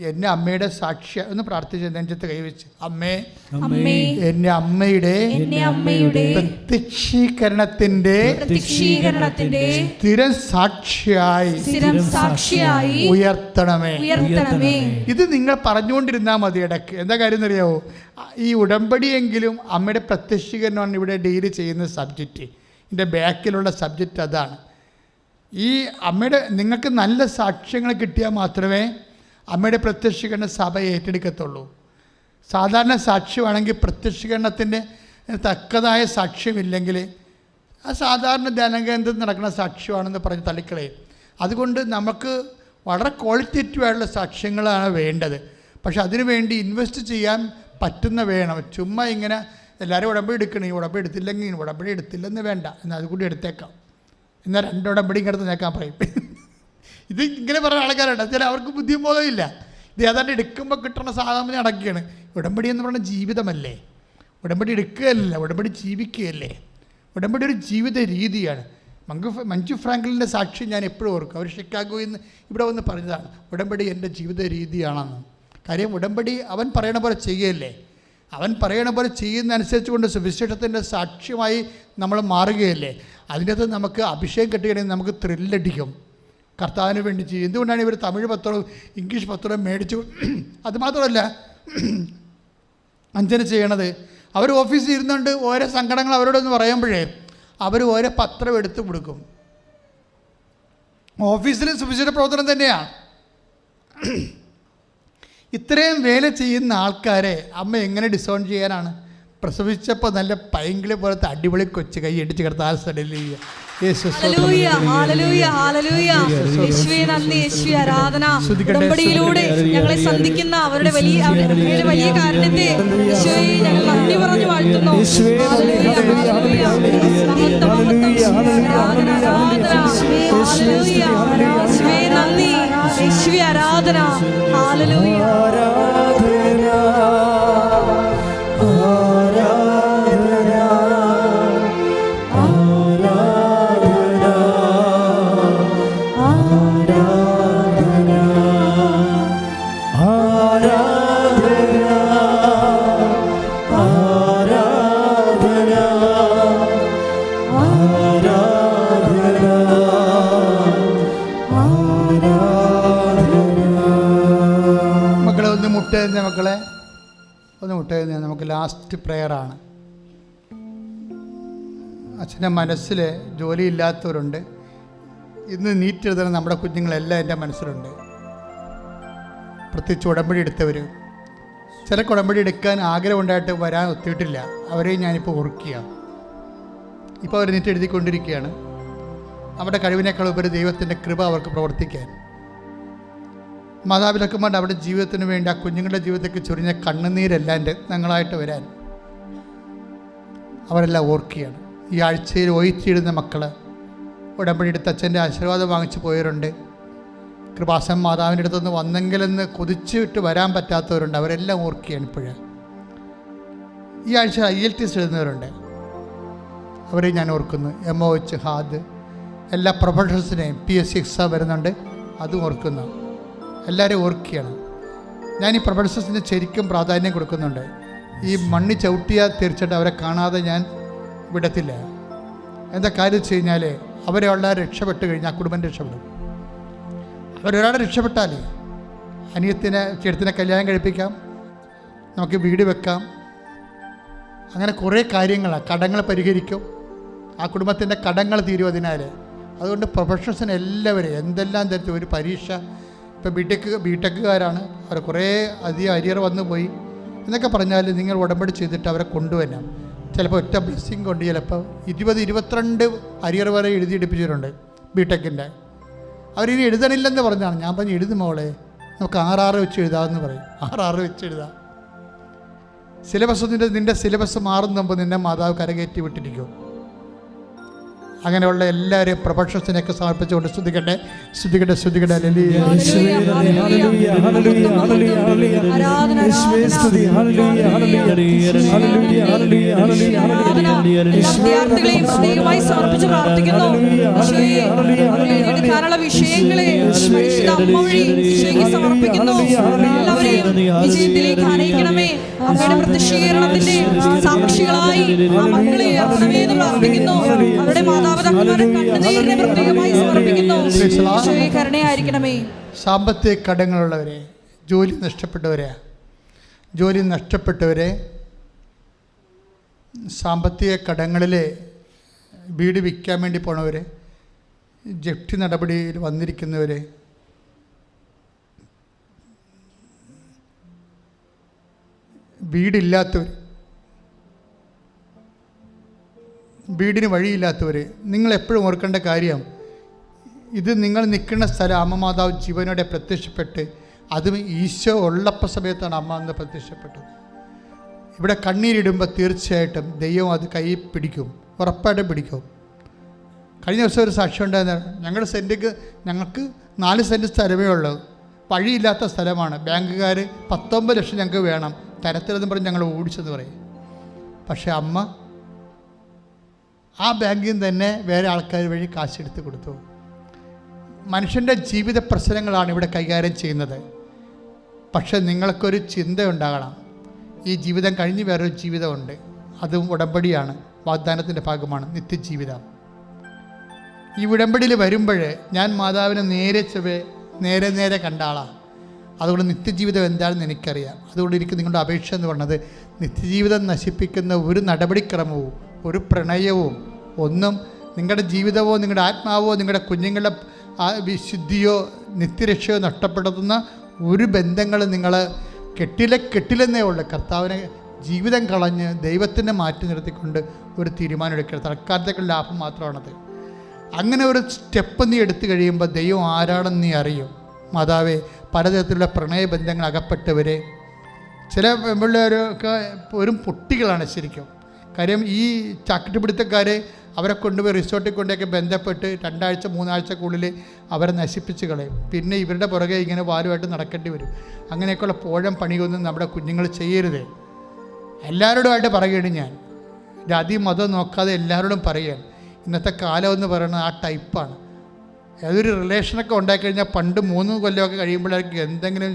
എന്നെ അമ്മയുടെ സാക്ഷ്യം എന്ന് പ്രാർത്ഥിച്ച് നെഞ്ചത്ത് കൈവച്ച്, അമ്മേ എന്നെ അമ്മയുടെ പ്രത്യക്ഷീകരണത്തിന്റെ സ്ഥിരം സാക്ഷിയായി ഉയർത്തണമേ. ഇത് നിങ്ങൾ പറഞ്ഞുകൊണ്ടിരുന്നാൽ മതി ഇടയ്ക്ക്. എന്താ കാര്യം എന്നറിയാവോ? ഈ ഉടമ്പടിയെങ്കിലും അമ്മയുടെ പ്രത്യക്ഷീകരണമാണ് ഇവിടെ ഡീല് ചെയ്യുന്ന സബ്ജക്റ്റ്. ഇതിൻ്റെ ബാക്കിലുള്ള സബ്ജക്റ്റ് അതാണ്. ഈ അമ്മയുടെ നിങ്ങൾക്ക് നല്ല സാക്ഷ്യങ്ങൾ കിട്ടിയാൽ മാത്രമേ അമ്മയുടെ പ്രത്യക്ഷീകരണ സഭ ഏറ്റെടുക്കത്തുള്ളൂ. സാധാരണ സാക്ഷ്യമാണെങ്കിൽ പ്രത്യക്ഷീകരണത്തിൻ്റെ തക്കതായ സാക്ഷ്യമില്ലെങ്കിൽ ആ സാധാരണ ധ്യാനകേന്ദ്രത്തിൽ നടക്കുന്ന സാക്ഷ്യമാണെന്ന് പറഞ്ഞ് തള്ളിക്കളയും. അതുകൊണ്ട് നമുക്ക് വളരെ ക്വാളിറ്റേറ്റീവ് ആയിട്ടുള്ള സാക്ഷ്യങ്ങളാണ് വേണ്ടത്. പക്ഷെ അതിനുവേണ്ടി ഇൻവെസ്റ്റ് ചെയ്യാൻ പറ്റുന്ന വേണം. ചുമ്മാ ഇങ്ങനെ എല്ലാവരും ഉടമ്പടി എടുക്കണം, ഈ ഉടമ്പടി എടുത്തില്ലെങ്കിൽ ഉടമ്പടി എടുത്തില്ലെന്ന് വേണ്ട, എന്നാൽ അതുകൂടി എടുത്തേക്കാം, എന്നാൽ 2 ഉടമ്പടി ഇങ്ങടുത്ത് നേക്കാൻ പറയും. ഇത് ഇങ്ങനെ പറയുന്ന ആൾക്കാരുണ്ട്. ചില അവർക്ക് ബുദ്ധിബോധമില്ല. ഇത് ഏതാണ്ട് എടുക്കുമ്പോൾ കിട്ടുന്ന സാധാരണ അടക്കുകയാണ്. ഉടമ്പടി എന്ന് പറയുന്ന ജീവിതമല്ലേ? ഉടമ്പടി എടുക്കുകയല്ല, ഉടമ്പടി ജീവിക്കുകയല്ലേ? ഉടമ്പടി ഒരു ജീവിത രീതിയാണ്. മഞ്ജു ഫ്രാങ്ക്ലിൻ്റെ സാക്ഷി ഞാൻ എപ്പോഴും ഓർക്കും. അവർ ഷിക്കാഗോയിൽ നിന്ന് ഇവിടെ വന്ന് പറഞ്ഞതാണ്, ഉടമ്പടി എൻ്റെ ജീവിത രീതിയാണെന്ന്. കാര്യം ഉടമ്പടി അവൻ പറയണ പോലെ ചെയ്യുകയല്ലേ? അവൻ പറയണ പോലെ ചെയ്യുന്നതനുസരിച്ച് കൊണ്ട് സുവിശേഷത്തിൻ്റെ സാക്ഷ്യമായി നമ്മൾ മാറുകയല്ലേ? അതിൻ്റെ അകത്ത് നമുക്ക് അഭിഷേകം കിട്ടുകയാണെങ്കിൽ നമുക്ക് ത്രില്ലടിക്കും. കർത്താവിന് വേണ്ടി ചെയ്യും. എന്തുകൊണ്ടാണ് ഇവർ തമിഴ് പത്രവും ഇംഗ്ലീഷ് പത്രവും മേടിച്ചു? അതുമാത്രമല്ല അഞ്ചന ചെയ്യണത്, അവർ ഓഫീസിൽ ഇരുന്നുകൊണ്ട് ഓരോ സങ്കടങ്ങൾ അവരോടൊന്ന് പറയുമ്പോഴേ അവർ ഓരോ പത്രം എടുത്ത് കൊടുക്കും. ഓഫീസിൽ സുവിശേഷ പ്രവർത്തനം തന്നെയാണ്. ഇത്രയും വേല ചെയ്യുന്ന ആൾക്കാരെ അമ്മ എങ്ങനെ ഡിസോൺ ചെയ്യാനാണ്? പ്രസവിച്ചപ്പോൾ നല്ല പൈങ്കിളി പോലത്തെ അടിപൊളി കൊച്ചു കൈ അടിച്ച് കിടത്താൽ ഉടമ്പടിയിലൂടെ ഞങ്ങളെ സന്ധിക്കുന്ന അവരുടെ വലിയ കാരണത്തെ ഈശോയെ ഞങ്ങൾ നന്ദി പറഞ്ഞു വാഴ്ത്തുന്നു. നന്ദി യേശുവേ, ആരാധന. ഹല്ലേലൂയ. മക്കളെ ഒന്ന് മുട്ടയുന്ന നമുക്ക് ലാസ്റ്റ് പ്രെയറാണ്. അച്ഛൻ്റെ മനസ്സിൽ ജോലിയില്ലാത്തവരുണ്ട്. ഇന്ന് നീറ്റ് എഴുതുന്ന നമ്മുടെ കുഞ്ഞുങ്ങളെല്ലാം എൻ്റെ മനസ്സിലുണ്ട്. പ്രത്യേകിച്ച് ഉടമ്പടി എടുത്തവർ, ചിലർക്ക് ഉടമ്പടി എടുക്കാൻ ആഗ്രഹമുണ്ടായിട്ട് വരാൻ ഒത്തിയിട്ടില്ല. അവരെയും ഞാനിപ്പോൾ ഓർക്കുക. ഇപ്പോൾ അവർ നീറ്റ് എഴുതിക്കൊണ്ടിരിക്കുകയാണ്. അവരുടെ കഴിവിനേക്കാൾ ഉപരി ദൈവത്തിൻ്റെ കൃപ അവർക്ക് പ്രവർത്തിക്കാൻ. മാതാപിതാക്കന്മാരുടെ അവരുടെ ജീവിതത്തിന് വേണ്ടി ആ കുഞ്ഞുങ്ങളുടെ ജീവിതത്തേക്ക് ചൊരിഞ്ഞ കണ്ണുനീരെല്ലാം രത്നങ്ങളായിട്ട് വരാൻ അവരെല്ലാം ഓർക്കുകയാണ്. ഈ ആഴ്ചയിൽ ഒഴിച്ചിടുന്ന മക്കൾ, ഉടമ്പടി എടുത്ത് അച്ഛൻ്റെ ആശീർവാദം വാങ്ങിച്ചു പോയവരുണ്ട്. കൃപാസൻ മാതാവിൻ്റെ അടുത്തുനിന്ന് വന്നെങ്കിലെന്ന് കൊതിച്ചിട്ട് വരാൻ പറ്റാത്തവരുണ്ട്. അവരെല്ലാം ഓർക്കുകയാണ് ഇപ്പോഴ്. ഈ ആഴ്ച IELTS എഴുതുന്നവരുണ്ട്. അവരെ ഞാൻ ഓർക്കുന്നു. MOH, ഹാദ്, എല്ലാ പ്രൊഫഷണൽസിനെയും PSC എക്സാം വരുന്നുണ്ട്, അതും ഓർക്കുന്നു. എല്ലാവരെയും ഓർക്കുകയാണ്. ഞാൻ ഈ പ്രൊഫഷണൽസിന് ശരിക്കും പ്രാധാന്യം കൊടുക്കുന്നുണ്ട്. ഈ മണ്ണി ചവിട്ടിയാൽ തീർച്ചയായിട്ടും അവരെ കാണാതെ ഞാൻ വിടത്തില്ല. എന്താ കാര്യം വെച്ച് കഴിഞ്ഞാൽ അവരെ ഉള്ള രക്ഷപ്പെട്ട് കഴിഞ്ഞാൽ കുടുംബം രക്ഷപ്പെടും. അവരൊരാളെ രക്ഷപ്പെട്ടാൽ അനിയത്തിനെ ചേട്ടത്തിനെ കല്യാണം കഴിപ്പിക്കാം, നമുക്ക് വീട് വെക്കാം, അങ്ങനെ കുറേ കാര്യങ്ങളാണ്. കടങ്ങൾ പരിഹരിക്കും, ആ കുടുംബത്തിൻ്റെ കടങ്ങൾ തീരും അതിനാൽ. അതുകൊണ്ട് പ്രൊഫഷണൽസിന് എല്ലാവരും എന്തെല്ലാം തരത്തിൽ ഒരു പരീക്ഷ, ഇപ്പോൾ ബിടെക്കുകാരാണ്, അവർ കുറേ അധികം അരിയർ വന്നു പോയി എന്നൊക്കെ പറഞ്ഞാൽ നിങ്ങൾ ഉടമ്പടി ചെയ്തിട്ട് അവരെ കൊണ്ടുവരണം. ചിലപ്പോൾ ഒറ്റ ബ്ലെസ്സിങ് കൊണ്ട് ചിലപ്പോൾ 20-22 അരിയർ വരെ എഴുതിയെടുപ്പിച്ചിട്ടുണ്ട് ബിടെക്കിൻ്റെ. അവരിനി എഴുതണില്ലെന്ന് പറഞ്ഞാണ്. ഞാൻ പറഞ്ഞു എഴുതും മോളെ, നമുക്ക് 6 വെച്ച് എഴുതാമെന്ന് പറയും. 6 വെച്ച് എഴുതാം. സിലബസ് നിൻ്റെ സിലബസ് മാറുമ്പോൾ നിന്നെ മാതാവ് കരകയറ്റി വിട്ടിരിക്കും. അങ്ങനെയുള്ള എല്ലാവരെയും പ്രൊഫഷണൽസിനെയൊക്കെ സമർപ്പിച്ചുകൊണ്ട് സ്തുതിക്കട്ടെ. വിഷയങ്ങളെ സമർപ്പിക്കുന്നു. എല്ലാവരെയും വിജയത്തിലേക്ക് ആനയിക്കണമേ. അവരുടെ പ്രത്യക്ഷീകരണത്തിന്റെ സാക്ഷികളായി ആ മക്കളെ ആക്കണമെന്ന് പ്രാർത്ഥിക്കുന്നു. അവരുടെ മാതാപിതാക്കളുടെ കണ്ണുനീരിനെ പ്രത്യേകമായി സമർപ്പിക്കുന്നു. കരുണയായിരിക്കണമേ. സാമ്പത്തിക കടങ്ങളുള്ളവരെ, ജോലി നഷ്ടപ്പെട്ടവരെ, സാമ്പത്തിക കടങ്ങളിൽ വീട് വിൽക്കാൻ വേണ്ടി പോണവരെ, ജപ്തി നടപടിയിൽ വന്നിരിക്കുന്നവരെ, വീടില്ലാത്തവർ, വീടിന് വഴിയില്ലാത്തവർ, നിങ്ങളെപ്പോഴും ഓർക്കേണ്ട കാര്യം, ഇത് നിങ്ങൾ നിൽക്കുന്ന സ്ഥലം അമ്മ മാതാവ് ജീവനോടെ പ്രത്യക്ഷപ്പെട്ട്, അതും ഈശോ ഉള്ളപ്പ സമയത്താണ് അമ്മ അന്ന് പ്രത്യക്ഷപ്പെട്ടത്. ഇവിടെ കണ്ണീരിടുമ്പോൾ തീർച്ചയായിട്ടും ദൈവം അത് കൈ പിടിക്കും, ഉറപ്പായിട്ടും പിടിക്കും. കഴിഞ്ഞ ദിവസം ഒരു സാക്ഷ്യം ഉണ്ടായിരുന്നു. ഞങ്ങൾക്ക് 4 സെൻറ്റ് സ്ഥലമേ ഉള്ളൂ, വഴിയില്ലാത്ത സ്ഥലമാണ്. ബാങ്കുകാർ 19 ലക്ഷം ഞങ്ങൾക്ക് വേണം, തരത്തിലെന്ന് പറഞ്ഞ് ഞങ്ങൾ ഓടിച്ചെന്ന് പറയും. പക്ഷേ അമ്മ ആ ബാങ്കിൽ നിന്ന് തന്നെ വേറെ ആൾക്കാർ വഴി കാശെടുത്ത് കൊടുത്തു. മനുഷ്യൻ്റെ ജീവിത പ്രശ്നങ്ങളാണ് ഇവിടെ കൈകാര്യം ചെയ്യുന്നത്. പക്ഷെ നിങ്ങൾക്കൊരു ചിന്തയുണ്ടാകണം, ഈ ജീവിതം കഴിഞ്ഞ് വേറൊരു ജീവിതമുണ്ട്. അതും ഉടമ്പടിയാണ്, വാഗ്ദാനത്തിൻ്റെ ഭാഗമാണ്, നിത്യജീവിതം. ഈ ഉടമ്പടിയിൽ വരുമ്പോൾ ഞാൻ മാതാവിനെ നേരെ കണ്ട ആളാണ്. അതുകൊണ്ട് നിത്യജീവിതം എന്താണെന്ന് എനിക്കറിയാം. അതുകൊണ്ട് എനിക്ക് നിങ്ങളുടെ അപേക്ഷ എന്ന് പറഞ്ഞത്, നിത്യജീവിതം നശിപ്പിക്കുന്ന ഒരു നടപടിക്രമവും ഒരു പ്രണയവും ഒന്നും നിങ്ങളുടെ ജീവിതമോ നിങ്ങളുടെ ആത്മാവോ നിങ്ങളുടെ കുഞ്ഞുങ്ങളുടെ വിശുദ്ധിയോ നിത്യരക്ഷയോ നഷ്ടപ്പെടുത്തുന്ന ഒരു ബന്ധങ്ങൾ നിങ്ങൾ കെട്ടിലെന്നേ ഉള്ളൂ. കർത്താവിനെ ജീവിതം കളഞ്ഞ് ദൈവത്തിനെ മാറ്റി നിർത്തിക്കൊണ്ട് ഒരു തീരുമാനം എടുക്കുക. തൽക്കാലത്തേക്കുള്ള ലാഭം മാത്രമാണത്. അങ്ങനെ ഒരു സ്റ്റെപ്പ് നീ എടുത്തു കഴിയുമ്പോൾ ദൈവം ആരാണെന്ന് നീ അറിയും. മാതാവേ, പലതരത്തിലുള്ള പ്രണയബന്ധങ്ങൾ അകപ്പെട്ടവരെ, ചില പിള്ളേരൊക്കെ വെറും പൊട്ടികളാണ് ശരിക്കും. കാര്യം ഈ ചാക്കിട്ടുപിടുത്തക്കാരെ അവരെ കൊണ്ടുപോയി റിസോർട്ടിൽ കൊണ്ടൊക്കെ ബന്ധപ്പെട്ട് 2 ആഴ്ച 3 ആഴ്ചക്കുള്ളിൽ അവരെ നശിപ്പിച്ച് കളയും. പിന്നെ ഇവരുടെ പുറകെ ഇങ്ങനെ വാലുമായിട്ട് നടക്കേണ്ടി വരും. അങ്ങനെയൊക്കെയുള്ള പോഴം പണിയൊന്നും നമ്മുടെ കുഞ്ഞുങ്ങൾ ചെയ്യരുത്. എല്ലാവരോടുമായിട്ട് പറയുകയാണ് ഞാൻ, ജാതി മതം നോക്കാതെ എല്ലാവരോടും പറയുകയാണ്. ഇന്നത്തെ കാലം എന്ന് പറയുന്നത് ആ ടൈപ്പാണ്. ഏതൊരു റിലേഷനൊക്കെ ഉണ്ടായിക്കഴിഞ്ഞാൽ പണ്ട് 3 കൊല്ലമൊക്കെ കഴിയുമ്പോഴായിരിക്കും എന്തെങ്കിലും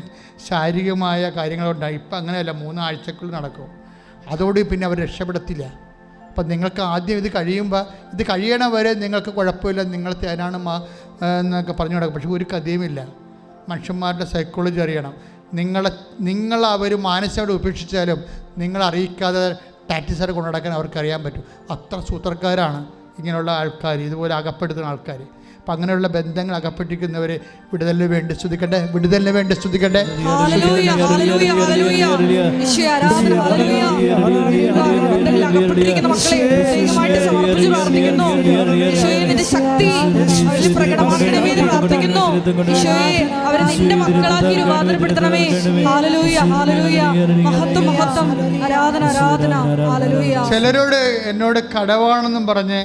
ശാരീരികമായ കാര്യങ്ങളുണ്ടായി. ഇപ്പം അങ്ങനെയല്ല, 3 ആഴ്ചക്കുള്ളിൽ നടക്കും. അതോട് പിന്നെ അവർ രക്ഷപ്പെടത്തില്ല. അപ്പം നിങ്ങൾക്ക് ആദ്യം ഇത് കഴിയുമ്പോൾ, ഇത് കഴിയണ വരെ നിങ്ങൾക്ക് കുഴപ്പമില്ല, നിങ്ങൾ തേനാണ് എന്നൊക്കെ പറഞ്ഞു കൊടുക്കും. പക്ഷെ ഒരു കഥയുമില്ല. മനുഷ്യന്മാരുടെ സൈക്കോളജി അറിയണം. നിങ്ങൾ അവർ മാനസികമായിട്ട് ഉപേക്ഷിച്ചാലും നിങ്ങൾ അറിയിക്കാതെ ടാറ്റിസാർ കൊണ്ടു നടക്കാൻ അവർക്കറിയാൻ പറ്റും. അത്ര സൂത്രക്കാരാണ് ഇങ്ങനെയുള്ള ആൾക്കാർ, ഇതുപോലെ അകപ്പെടുത്തുന്ന ആൾക്കാർ. അപ്പം അങ്ങനെയുള്ള ബന്ധങ്ങൾ അകപ്പെട്ടിരിക്കുന്നവരെ വിടുതലിന് വേണ്ടി സ്തുതിക്കട്ടെ, വിടുതലിന് വേണ്ടി സ്തുതിക്കട്ടെ. ചിലരോട് എന്നോട് കടവാണെന്നും പറഞ്ഞ്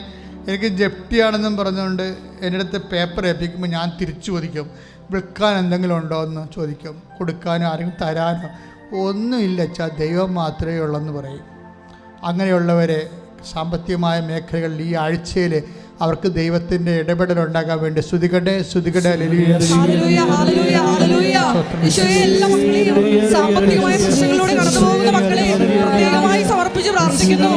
എനിക്ക് ജപ്തിയാണെന്നും പറഞ്ഞുകൊണ്ട് എൻ്റെ അടുത്ത് പേപ്പർ ഏൽപ്പിക്കുമ്പോൾ ഞാൻ തിരിച്ചു ചോദിക്കും, വിൽക്കാൻ എന്തെങ്കിലും ഉണ്ടോ എന്ന് ചോദിക്കും. കൊടുക്കാനോ ആരെങ്കിലും തരാനോ ഒന്നുമില്ല അച്ഛാ, ദൈവം മാത്രമേ ഉള്ളെന്ന് പറയും. അങ്ങനെയുള്ളവരെ സാമ്പത്തികമായ മേഖലകളിൽ ഈ ആഴ്ചയിൽ അവർക്ക് ദൈവത്തിൻ്റെ ഇടപെടലുണ്ടാകാൻ വേണ്ടി സ്തുതിക്കട്ടെ, സ്തുതിക്കട്ടെ. സാമ്പത്തികമായ പ്രശ്നങ്ങളിലൂടെ കടന്നു പോകുന്ന മക്കളെ പ്രത്യേകമായി സമർപ്പിച്ച് പ്രാർത്ഥിക്കുന്നു.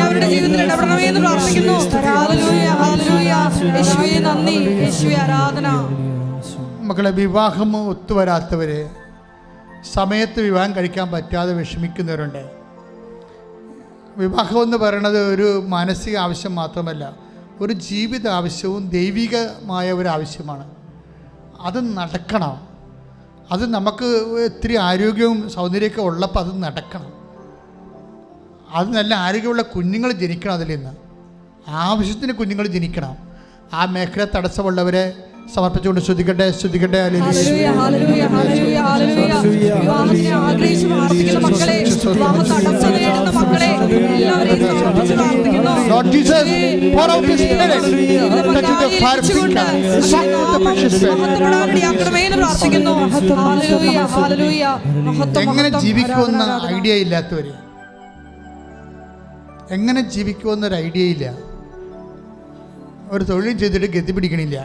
അവരുടെ ജീവിതത്തിൽ ഇടപെടണമേ എന്ന് പ്രാർത്ഥിക്കുന്നു. യേശുവേ നന്ദി, യേശുവേ ആരാധന. മക്കളെ, വിവാഹം ഒത്തുവരാത്തവര്, സമയത്ത് വിവാഹം കഴിക്കാൻ പറ്റാതെ വിഷമിക്കുന്നവരുണ്ട്. വിവാഹം എന്ന് പറയുന്നത് ഒരു മാനസിക ആവശ്യം മാത്രമല്ല, ഒരു ജീവിത ആവശ്യവും ദൈവികമായ ഒരു ആവശ്യമാണ്. അത് നടക്കണം. അത് നമുക്ക് ഇത്തിരി ആരോഗ്യവും സൗന്ദര്യമൊക്കെ ഉള്ളപ്പോൾ അത് നടക്കണം. അത് നല്ല ആരോഗ്യമുള്ള കുഞ്ഞുങ്ങൾ ജനിക്കണം. അതിൽ നിന്ന് ആവശ്യത്തിന് കുഞ്ഞുങ്ങൾ ജനിക്കണം. ആ മേഖല തടസ്സമുള്ളവരെ സമർപ്പിച്ചുകൊണ്ട് സ്തുതിക്കട്ടെ, സ്തുതിക്കട്ടെ. എങ്ങനെ ജീവിക്കുമെന്ന ഐഡിയ ഇല്ലാത്തവര്, എങ്ങനെ ജീവിക്കുമെന്നൊരു ഐഡിയ ഇല്ല. ഒരു തൊഴിലും ചെയ്തിട്ട് ഗതി പിടിക്കണില്ല.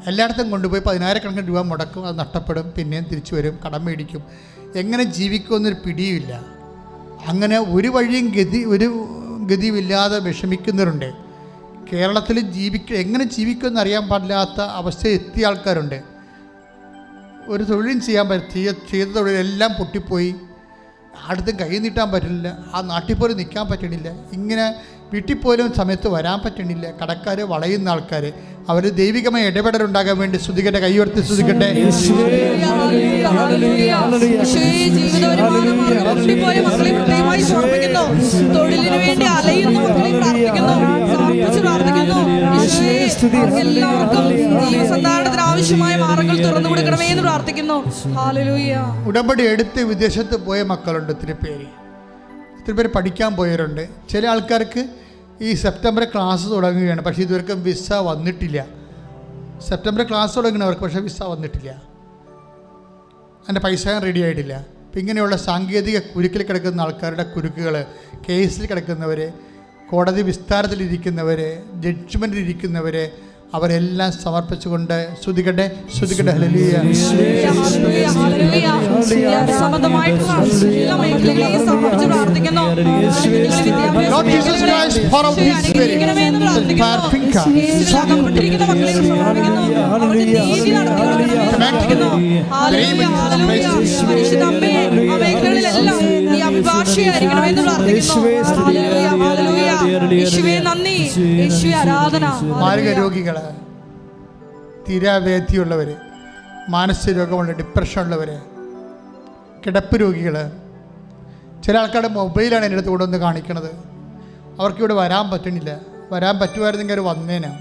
എല്ലായിടത്തും കൊണ്ടുപോയി 10,000 രൂപ മുടക്കും, അത് നഷ്ടപ്പെടും, പിന്നെയും തിരിച്ചു വരും, കടം മേടിക്കും. എങ്ങനെ ജീവിക്കുമെന്നൊരു പിടിയുമില്ല. അങ്ങനെ ഒരു ഗതിയുമില്ലാതെ വിഷമിക്കുന്നവരുണ്ട്. കേരളത്തിൽ എങ്ങനെ ജീവിക്കുമെന്ന് അറിയാൻ പാടില്ലാത്ത അവസ്ഥയിൽ എത്തിയ ആൾക്കാരുണ്ട്. ഒരു തൊഴിലും ചെയ്ത തൊഴിലെല്ലാം പൊട്ടിപ്പോയി, അടുത്തും കൈ നീട്ടാൻ പറ്റില്ല, ആ നാട്ടിൽ പോലും നിൽക്കാൻ പറ്റണില്ല, ഇങ്ങനെ വീട്ടിൽ പോലും സമയത്ത് വരാൻ പറ്റണില്ല. കടക്കാർ, വളയുന്ന ആൾക്കാർ, അവർ ദൈവികമായ ഇടപെടലുണ്ടാകാൻ വേണ്ടി സ്തുതിക്കട്ടെ, കൈയുയർത്തി സ്തുതിക്കട്ടെ. തൊഴിലിനു വേണ്ടി അലയുന്ന മക്കളെ പ്രാർത്ഥിക്കുന്നു, സമർപ്പിച്ച് പ്രാർത്ഥിക്കുന്നു. എല്ലാവർക്കും ജീവസന്ധാരണത്തിന് ആവശ്യമായ മാർഗങ്ങൾ തുറന്നു കൊടുക്കണമേ എന്ന് പ്രാർത്ഥിക്കുന്നു. ഹല്ലേലൂയ. ഉടമ്പടി എടുത്ത് വിദേശത്ത് പോയ മക്കളുണ്ട്. ഒത്തിരി പേര് പഠിക്കാൻ പോയവരുണ്ട്. ചില ആൾക്കാർക്ക് ഈ സെപ്റ്റംബർ ക്ലാസ് തുടങ്ങുകയാണ്, പക്ഷേ ഇതുവരെക്കും വിസ വന്നിട്ടില്ല. സെപ്റ്റംബർ ക്ലാസ് തുടങ്ങുന്നവർക്ക് പക്ഷേ വിസ വന്നിട്ടില്ല, അതിൻ്റെ പൈസ റെഡി ആയിട്ടില്ല. അപ്പം ഇങ്ങനെയുള്ള സാങ്കേതിക കുരുക്കിൽ കിടക്കുന്ന ആൾക്കാരുടെ കുരുക്കുകൾ, കേസിൽ കിടക്കുന്നവർ, കോടതി വിസ്താരത്തിലിരിക്കുന്നവർ, ജഡ്ജ്മെൻറ്റിലിരിക്കുന്നവർ, അവരെല്ലാം സമർപ്പിച്ചുകൊണ്ട് സ്തുതിക്കട്ടെ, സ്തുതിക്കട്ടെ. Hallelujah. Lord Jesus Christ, pour out His Spirit. മാരക രോഗികള്, തീരാവേദിയുള്ളവര്, മാനസിക രോഗമുള്ള, ഡിപ്രഷനുള്ളവര്, കിടപ്പ് രോഗികള്, ചില ആൾക്കാരുടെ മൊബൈലാണ് എൻ്റെ അടുത്ത് കൂടെ ഒന്ന് കാണിക്കണത്. അവർക്കിവിടെ വരാൻ പറ്റണില്ല. വരാൻ പറ്റുമായിരുന്നെങ്കിൽ അവർ വന്നേനെ.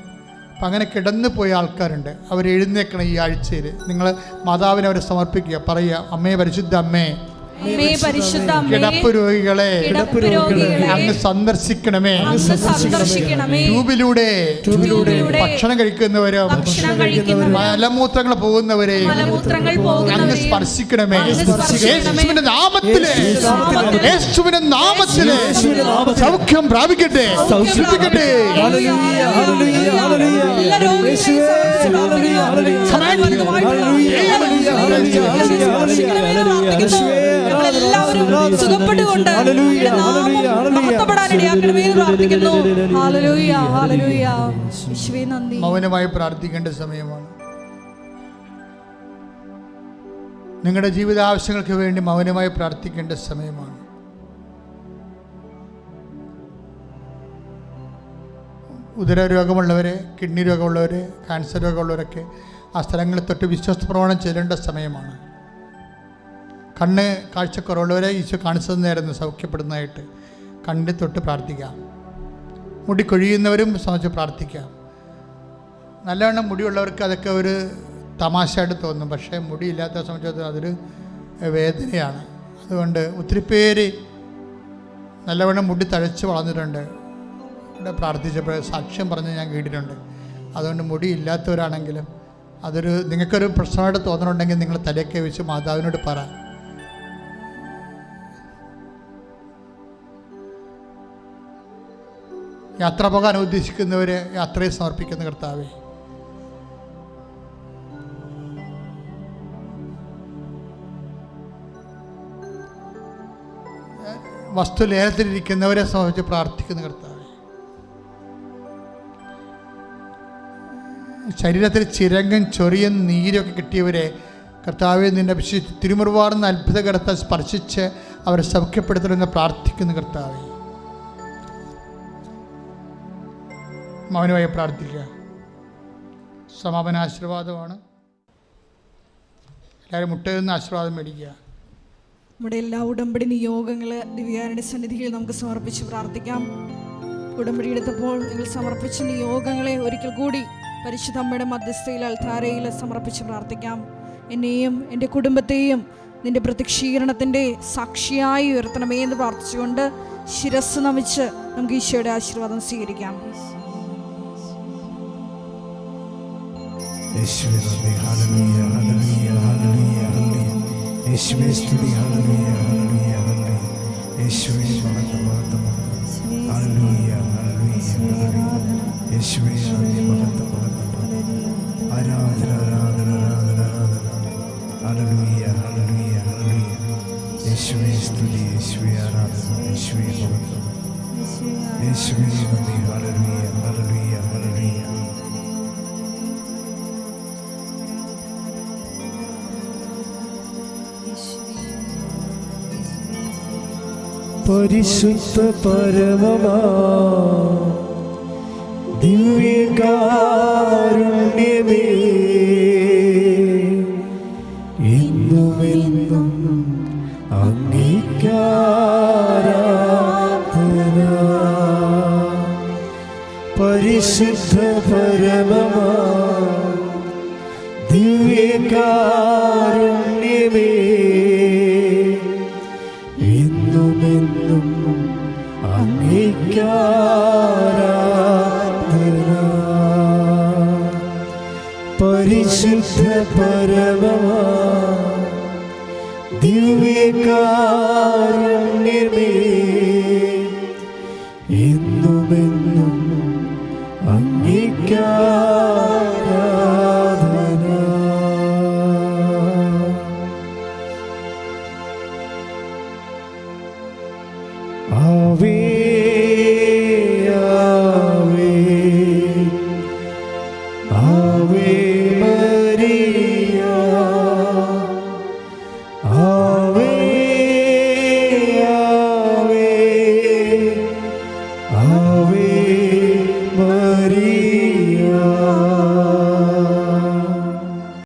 അപ്പം അങ്ങനെ കിടന്നു പോയ ആൾക്കാരുണ്ട്. അവർ എഴുന്നേക്കണം ഈ ആഴ്ചയിൽ. നിങ്ങൾ മാതാവിനെ അവരെ സമർപ്പിക്കുക. പറയുക, അമ്മേ, പരിശുദ്ധ അമ്മേ, കിടപ്പ് രോഗികളെ അങ്ങ് സന്ദർശിക്കണമേ. ട്യൂബിലൂടെ ഭക്ഷണം കഴിക്കുന്നവരും മലമൂത്രങ്ങൾ പോകുന്നവരെ അങ്ങ് സ്പർശിക്കണമേ. യേശുവിന്റെ നാമത്തിലെ, യേശുവിന്റെ നാമത്തിലെ സൗഖ്യം പ്രാപിക്കട്ടെ. സുഖപ്പെട്ടുകൊണ്ട് മൗനമായി പ്രാർത്ഥിക്കേണ്ട സമയമാണ്. നിങ്ങളുടെ ജീവിതാവശ്യങ്ങൾക്ക് വേണ്ടി മൗനമായി പ്രാർത്ഥിക്കേണ്ട സമയമാണ്. ഉദരരോഗമുള്ളവർ, കിഡ്നി രോഗമുള്ളവർ, ക്യാൻസർ രോഗമുള്ളവരൊക്കെ ആ സ്ഥലങ്ങളിൽ തൊട്ട് വിശ്വാസ പ്രമാണം ചെല്ലേണ്ട സമയമാണ്. കണ്ണ് കാഴ്ചക്കുറവുള്ളവരെ ഈശോ കാണിച്ചു തന്നായിരുന്നു സൗഖ്യപ്പെടുന്നതായിട്ട്. കണ്ണിൽ തൊട്ട് പ്രാർത്ഥിക്കാം. മുടി കൊഴിയുന്നവരും സംബന്ധിച്ച് പ്രാർത്ഥിക്കാം. നല്ലവണ്ണം മുടിയുള്ളവർക്ക് അതൊക്കെ ഒരു തമാശയായിട്ട് തോന്നും. പക്ഷേ മുടിയില്ലാത്ത സംബന്ധിച്ച് അതൊരു വേദനയാണ്. അതുകൊണ്ട് ഒത്തിരി പേര് നല്ലവണ്ണം മുടി തഴച്ച് വളർന്നിട്ടുണ്ട്. ഇവിടെ പ്രാർത്ഥിച്ചപ്പോൾ സാക്ഷ്യം പറഞ്ഞ് ഞാൻ കേട്ടിട്ടുണ്ട്. അതുകൊണ്ട് മുടി ഇല്ലാത്തവരാണെങ്കിലും അതൊരു നിങ്ങൾക്കൊരു പ്രശ്നമായിട്ട് തോന്നുന്നുണ്ടെങ്കിൽ നിങ്ങൾ തലയൊക്കെ വെച്ച് മാതാവിനോട് പറ. യാത്ര പോകാൻ ഉദ്ദേശിക്കുന്നവർ യാത്രയെ സമർപ്പിക്കുന്ന കർത്താവേ, വസ്തു ലേലത്തിലിരിക്കുന്നവരെ സംബന്ധിച്ച് പ്രാർത്ഥിക്കുന്ന കർത്താവേ, ശരീരത്തിൽ ചിരങ്ങും ചൊറിയും നീരൊക്കെ കിട്ടിയവരെ കർത്താവെ നിൻ്റെ തിരുമുറിവാർന്ന അത്ഭുതകരത്തെ സ്പർശിച്ച് അവരെ സൗഖ്യപ്പെടുത്തണമെന്ന് പ്രാർത്ഥിക്കുന്ന കർത്താവെ. മൗനമായി പ്രാർത്ഥിക്കുക. സമാപന ആശീർവാദമാണ്. എല്ലാവരും മുട്ടയിൽ ആശീർവാദം മേടിക്കുക. നമ്മുടെ എല്ലാ ഉടമ്പടി നിയോഗങ്ങൾ ദിവ്യാരുടെ സന്നിധിയിൽ നമുക്ക് സമർപ്പിച്ച് പ്രാർത്ഥിക്കാം. ഉടമ്പടി എടുത്തപ്പോൾ നിങ്ങൾ സമർപ്പിച്ച നിയോഗങ്ങളെ ഒരിക്കൽ കൂടി പരിശുദ്ധ അമ്മയുടെ മധ്യസ്ഥയിൽ അൾത്താരയിൽ സമർപ്പിച്ച് പ്രാർത്ഥിക്കാം. എന്നെയും എൻ്റെ കുടുംബത്തെയും നിൻ്റെ പ്രത്യക്ഷീകരണത്തിൻ്റെ സാക്ഷിയായി ഉയർത്തണമേ എന്ന് പ്രാർത്ഥിച്ചുകൊണ്ട് ശിരസ് നമിച്ച് നമുക്ക് ഈശോയുടെ ആശീർവാദം സ്വീകരിക്കാം. ആരാധന ആരാധന ആരാധന ഹല്ലേലൂയ ഹല്ലേലൂയ ഹല്ലേലൂയ. യേശുവേ സ്തുതി, യേശുവേ ആരാധന, യേശുവേ മഹത്വം, യേശുവേ നന്ദി. ഹല്ലേലൂയ ഹല്ലേലൂയ ഹല്ലേലൂയ. പരിശുദ്ധ പരമമാ ദിവ്യകാരുണ്യമേ, എന്നുമെന്നും അങ്ങേക്കാരാധന. പരിശുദ്ധ പരമമാ ദിവ്യകാരുണ്യമേ, എന്നുമെന്നും അങ്ങേക്കാരാധന. പരിശുദ്ധ പരമമാ ദിവ്യകാരുണ്യമേ, എന്നുമെന്നും അങ്ങേക്കാരാധന. ആവേ ആവേ ആവേ മരിയ ആവേ ആവേ ആവേ മരിയ